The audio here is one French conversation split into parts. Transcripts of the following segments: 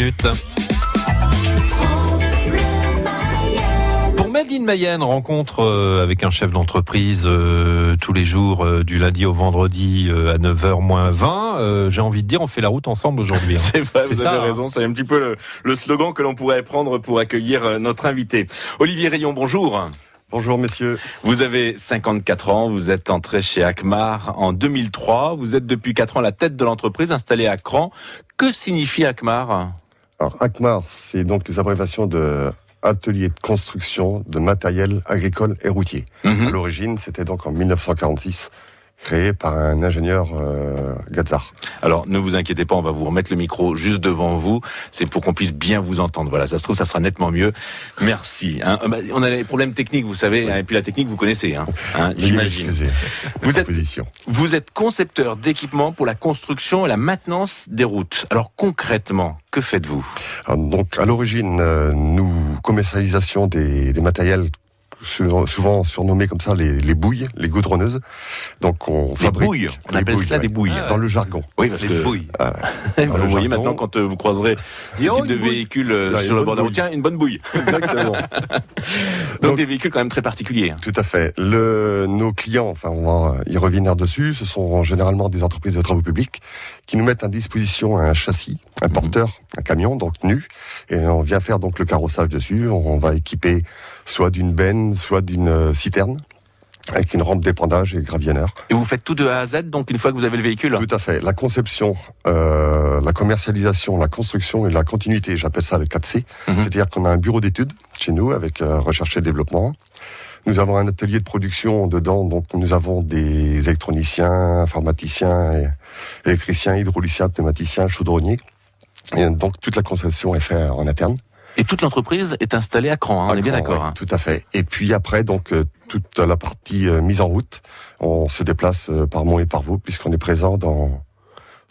minutes. Pour Made in Mayenne, rencontre avec un chef d'entreprise tous les jours du lundi au vendredi à 9h moins 20. J'ai envie de dire, on fait la route ensemble aujourd'hui. C'est vrai, vous avez raison. Hein. C'est un petit peu le slogan que l'on pourrait prendre pour accueillir notre invité. Olivier Rayon, bonjour. Bonjour messieurs. Vous avez 54 ans, vous êtes entré chez Akmar en 2003. Vous êtes depuis 4 ans à la tête de l'entreprise installée à Cran. Que signifie Akmar ? Alors Akmar, c'est donc les abréviations de atelier de construction de matériel agricole et routier. À l'origine, c'était donc en 1946, créé par un ingénieur Gazar. Alors, ne vous inquiétez pas, on va vous remettre le micro juste devant vous. C'est pour qu'on puisse bien vous entendre. Voilà, ça se trouve, ça sera nettement mieux. Merci. On a les problèmes techniques, vous savez, et puis la technique, vous connaissez, j'imagine. Vous êtes concepteur d'équipements pour la construction et la maintenance des routes. Alors, concrètement, que faites-vous ? Donc, à l'origine, nous commercialisation des matériels souvent surnommés comme ça les bouilles, les goudronneuses. Donc on fabrique bouilles. On appelle ça des bouilles dans le jargon. Oui, parce que bouilles. Vous voyez maintenant quand vous croiserez ce type de véhicule sur le bord de la route, tiens, une bonne bouille. Exactement. Donc des véhicules quand même très particuliers. Tout à fait. Nos clients, enfin on va y revenir dessus, ce sont généralement des entreprises de travaux publics qui nous mettent à disposition un châssis, un porteur, un camion, donc nu, et on vient faire donc le carrossage dessus. On va équiper soit d'une benne, soit d'une citerne, avec une rampe d'épandage et gravionneur. Et vous faites tout de A à Z, donc une fois que vous avez le véhicule ? Tout à fait. La conception, la commercialisation, la construction et la continuité, j'appelle ça le 4C. C'est-à-dire qu'on a un bureau d'études chez nous avec recherche et développement. Nous avons un atelier de production dedans, donc nous avons des électroniciens, informaticiens, électriciens, hydrauliciens, pneumaticiens, chaudronniers. Et donc toute la conception est faite en interne. Et toute l'entreprise est installée à Cran, on est bien d'accord. Ouais, tout à fait. Et puis après, donc toute la partie mise en route, on se déplace par Mont et par Vaud, puisqu'on est présent dans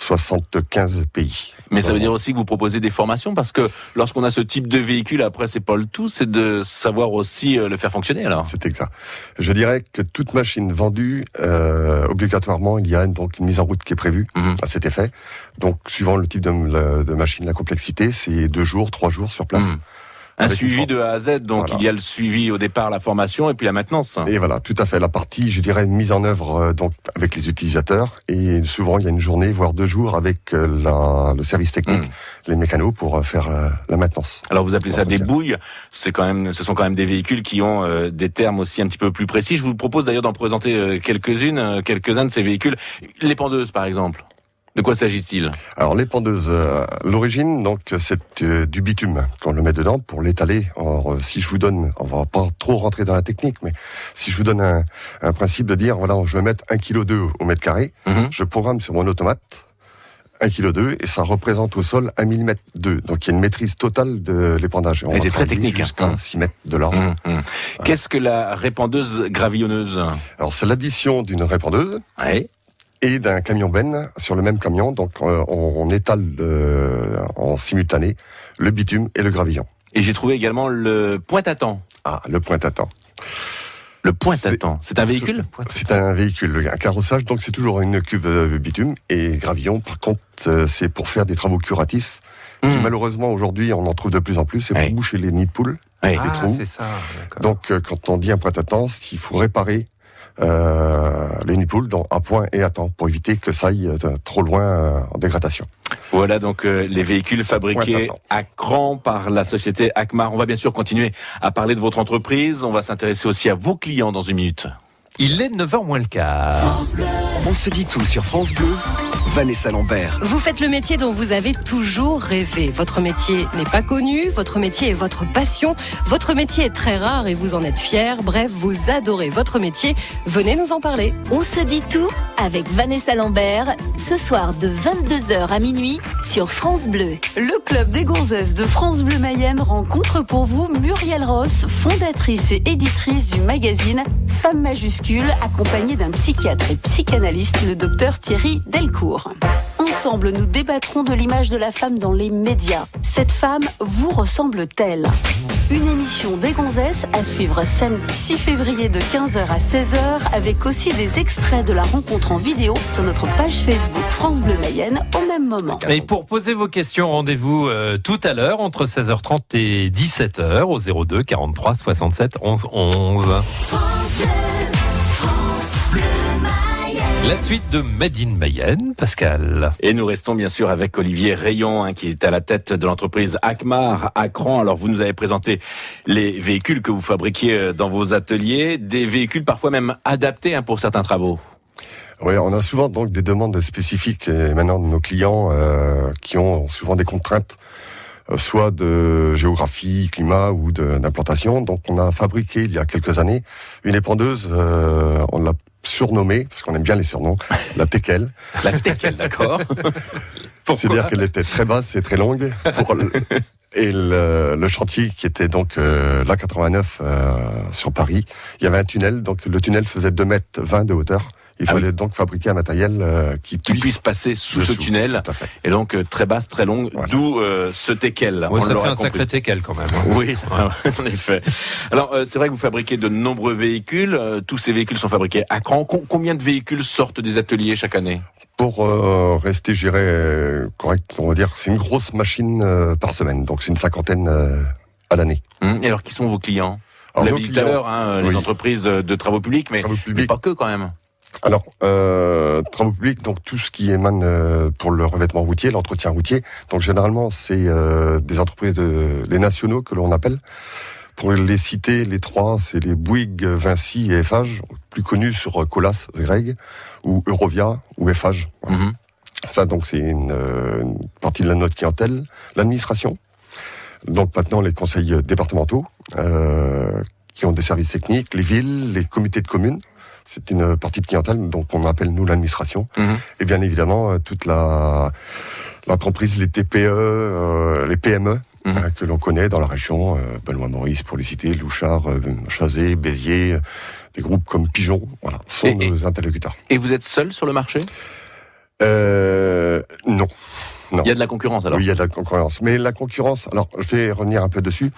75 pays. Mais ça veut dire aussi que vous proposez des formations, parce que lorsqu'on a ce type de véhicule, après c'est pas le tout, c'est de savoir aussi le faire fonctionner alors. C'est exact. Je dirais que toute machine vendue, obligatoirement, il y a donc une mise en route qui est prévue à cet effet. Donc suivant le type de machine, la complexité, c'est 2 jours, 3 jours sur place. Un suivi de A à Z, donc voilà. Il y a le suivi au départ, la formation et puis la maintenance. Et voilà, tout à fait. La partie, je dirais, mise en œuvre donc avec les utilisateurs. Et souvent, il y a une journée, voire 2 jours avec le service technique, les mécanos pour faire la maintenance. Alors vous appelez ça des bouilles. Ce sont quand même des véhicules qui ont des termes aussi un petit peu plus précis. Je vous propose d'ailleurs d'en présenter quelques-uns de ces véhicules. Les par exemple. De quoi s'agit-il ? Alors les pendeuses, l'origine donc c'est du bitume qu'on le met dedans pour l'étaler. Alors, si je vous donne, on va pas trop rentrer dans la technique, mais si je vous donne un principe de dire voilà, je vais mettre 1,2 kg au mètre carré, je programme sur mon automate 1,2 kg et ça représente au sol 1 mm 2. Donc il y a une maîtrise totale de l'épandage. Et c'est très technique. Jusqu'à 6 mètres de large. Qu'est-ce que la répandeuse gravillonneuse ? Alors c'est l'addition d'une répandeuse. Oui. Et d'un camion benne sur le même camion, donc on étale en simultané le bitume et le gravillon. Et j'ai trouvé également le pointe-à-temps. Ah, le pointe-à-temps. Le pointe-à-temps, c'est un véhicule ? C'est un véhicule, un carrossage, donc c'est toujours une cuve bitume. Et gravillon, par contre, c'est pour faire des travaux curatifs. Qui, malheureusement, aujourd'hui, on en trouve de plus en plus. C'est pour boucher les nids de poules, les trous. C'est ça, d'accord. Donc, quand on dit un pointe-à-temps, il faut réparer les nids de poules à point et à temps pour éviter que ça aille trop loin en dégradation. Voilà donc les véhicules fabriqués à Cran par la société Akmar. On va bien sûr continuer à parler de votre entreprise. On va s'intéresser aussi à vos clients dans une minute. Il est 9h moins le quart. On se dit tout sur France Bleu. Vanessa Lambert. Vous faites le métier dont vous avez toujours rêvé. Votre métier n'est pas connu, votre métier est votre passion, votre métier est très rare et vous en êtes fier. Bref, vous adorez votre métier. Venez nous en parler. On se dit tout avec Vanessa Lambert, ce soir de 22h à minuit sur France Bleu. Le club des gonzesses de France Bleu Mayenne rencontre pour vous Muriel Ross, fondatrice et éditrice du magazine Femme majuscule, accompagnée d'un psychiatre et psychanalyste, le docteur Thierry Delcourt. On Ensemble, nous débattrons de l'image de la femme dans les médias. Cette femme vous ressemble-t-elle ? Une émission des Gonzesses à suivre samedi 6 février de 15h à 16h avec aussi des extraits de la rencontre en vidéo sur notre page Facebook France Bleu Mayenne au même moment. Et pour poser vos questions, rendez-vous tout à l'heure entre 16h30 et 17h au 02 43 67 11 11. La suite de Made in Mayenne, Pascal. Et nous restons bien sûr avec Olivier Rayon, qui est à la tête de l'entreprise Akmar à Cran. Alors vous nous avez présenté les véhicules que vous fabriquiez dans vos ateliers, des véhicules parfois même adaptés pour certains travaux. Oui, on a souvent donc des demandes spécifiques et maintenant de nos clients qui ont souvent des contraintes, soit de géographie, climat ou d'implantation. Donc on a fabriqué il y a quelques années une épandeuse, on l'a surnommée, parce qu'on aime bien les surnoms, la Teckel. La Teckel, d'accord. C'est-à-dire qu'elle était très basse et très longue. Et le chantier qui était donc l'A89 sur Paris, il y avait un tunnel, donc le tunnel faisait 2,20 m de hauteur. Il fallait donc fabriquer un matériel qui puisse passer sous ce tunnel. Et donc très basse, très longue, voilà. D'où ce Teckel. Ouais, ça fait un sacré Teckel quand même. Oui, ça fait, en effet. Alors c'est vrai que vous fabriquez de nombreux véhicules. Tous ces véhicules sont fabriqués à Cran. Combien de véhicules sortent des ateliers chaque année ? Pour rester, je dirais, correct, on va dire, c'est une grosse machine par semaine. Donc c'est une 50aine à l'année. Et alors qui sont vos clients ? On l'a dit tout à l'heure, les entreprises de travaux publics, mais pas que quand même. Alors, travaux publics, donc tout ce qui émane pour le revêtement routier, l'entretien routier. Donc généralement, c'est des entreprises, les nationaux que l'on appelle. Pour les citer, les trois, c'est les Bouygues, Vinci et Eiffage, plus connus sur Colas, Greg, ou Eurovia, ou Eiffage. Voilà. Ça, donc, c'est une partie de notre clientèle. L'administration, donc maintenant les conseils départementaux, qui ont des services techniques, les villes, les comités de communes. C'est une partie de clientèle, donc on appelle nous l'administration. Et bien évidemment, toute l'entreprise, les TPE, les PME, que l'on connaît dans la région, Benoît-Maurice pour les citer, Louchard, Chazé, Béziers, des groupes comme Pigeon, voilà, sont nos interlocuteurs. Et vous êtes seul sur le marché ? Non. Non. Il y a de la concurrence alors ? Oui, il y a de la concurrence. Mais la concurrence, alors je vais revenir un peu dessus,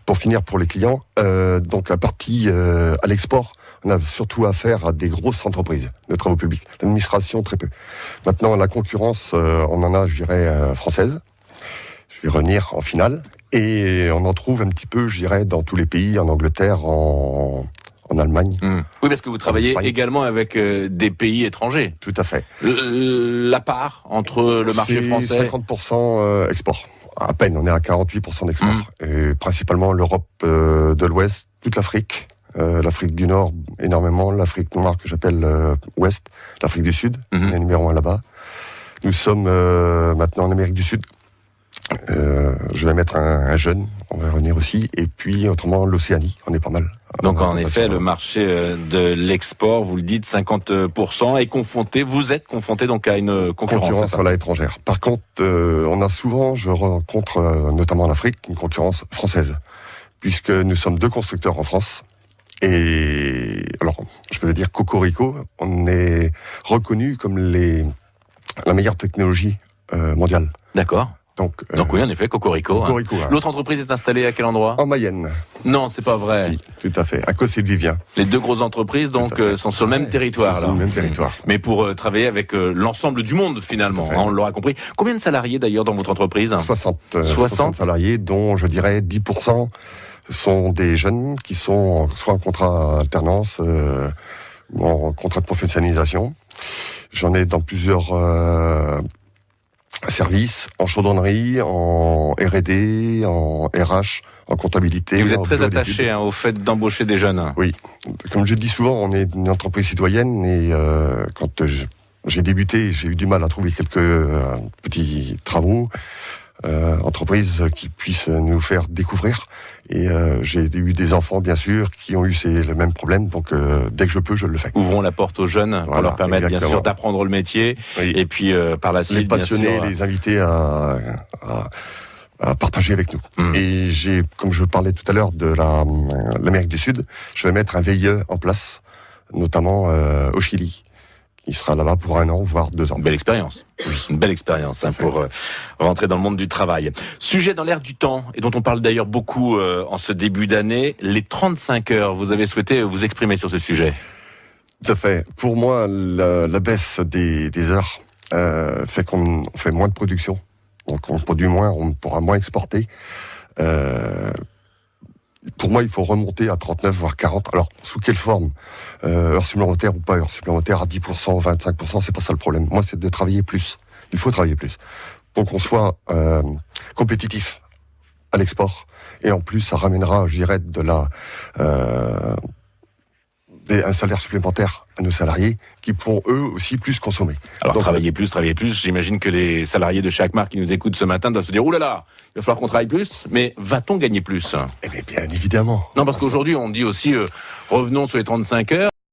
pour finir pour les clients. Donc la partie à l'export, on a surtout affaire à des grosses entreprises de travaux publics. L'administration, très peu. Maintenant, la concurrence, on en a, je dirais, française. Je vais revenir en finale. Et on en trouve un petit peu, je dirais, dans tous les pays, en Angleterre, en Allemagne. Oui, parce que vous travaillez également avec des pays étrangers. Tout à fait. La part entre le marché français... C'est 50% export. À peine, on est à 48% d'export. Et principalement l'Europe de l'Ouest, toute l'Afrique. L'Afrique du Nord, énormément. L'Afrique noire, que j'appelle Ouest. L'Afrique du Sud, on est numéro 1 là-bas. Nous sommes maintenant en Amérique du Sud. Je vais mettre un jeune, on va revenir aussi, et puis autrement l'Océanie, on est pas mal. Donc en effet, le marché de l'export, vous le dites, 50% est confronté, vous êtes confronté donc à une concurrence sur la étrangère. Par contre, on a souvent, je rencontre notamment en Afrique, une concurrence française, puisque nous sommes 2 constructeurs en France. Et alors, je vais le dire, Cocorico, on est reconnu comme la meilleure technologie mondiale. D'accord. Donc oui, en effet, Cocorico. Hein. L'autre entreprise est installée à quel endroit ? En Mayenne. Non, c'est pas vrai. Si, tout à fait. À Cos et de Vivien. Les 2 grosses entreprises donc sont sur le même territoire. Sur le même territoire. Mais pour travailler avec l'ensemble du monde finalement, on l'aura compris. Combien de salariés d'ailleurs dans votre entreprise ? 60 salariés, dont je dirais 10% sont des jeunes qui sont soit en contrat alternance ou en contrat de professionnalisation. J'en ai dans plusieurs services, en chaudronnerie, en R&D, en RH, en comptabilité. Et vous êtes très attaché au fait d'embaucher des jeunes. Oui. Comme je dis souvent, on est une entreprise citoyenne et quand j'ai débuté, j'ai eu du mal à trouver quelques petits travaux, entreprises qui puissent nous faire découvrir. Et j'ai eu des enfants, bien sûr, qui ont eu le même problème. Donc, dès que je peux, je le fais. Ouvrons la porte aux jeunes pour leur permettre, bien sûr, d'apprendre le métier. Oui. Et puis, par la suite, les passionnés, bien sûr, les inviter à partager avec nous. Et comme je parlais tout à l'heure de l'Amérique du Sud, je vais mettre un VIE en place, notamment au Chili, Il sera là-bas pour 1 an, voire 2 ans. Une belle expérience. Une belle expérience pour rentrer dans le monde du travail. Sujet dans l'air du temps, et dont on parle d'ailleurs beaucoup en ce début d'année, les 35 heures. Vous avez souhaité vous exprimer sur ce sujet. Tout à fait. Pour moi, la baisse des heures fait qu'on fait moins de production. Donc on produit moins, on pourra moins exporter. Pour moi, il faut remonter à 39, voire 40. Alors, sous quelle forme ? Heures supplémentaires ou pas heures supplémentaires à 10%, 25%, c'est pas ça le problème. Moi, c'est de travailler plus. Il faut travailler plus. Pour qu'on soit compétitif à l'export. Et en plus, ça ramènera, je dirais, un salaire supplémentaire à nos salariés qui pourront eux aussi plus consommer. Alors, travailler plus, j'imagine que les salariés de chaque marque qui nous écoutent ce matin doivent se dire « Ouh là là, il va falloir qu'on travaille plus », mais va-t-on gagner plus ? Eh bien, bien évidemment. Non, parce qu'aujourd'hui, on dit aussi revenons sur les 35 heures.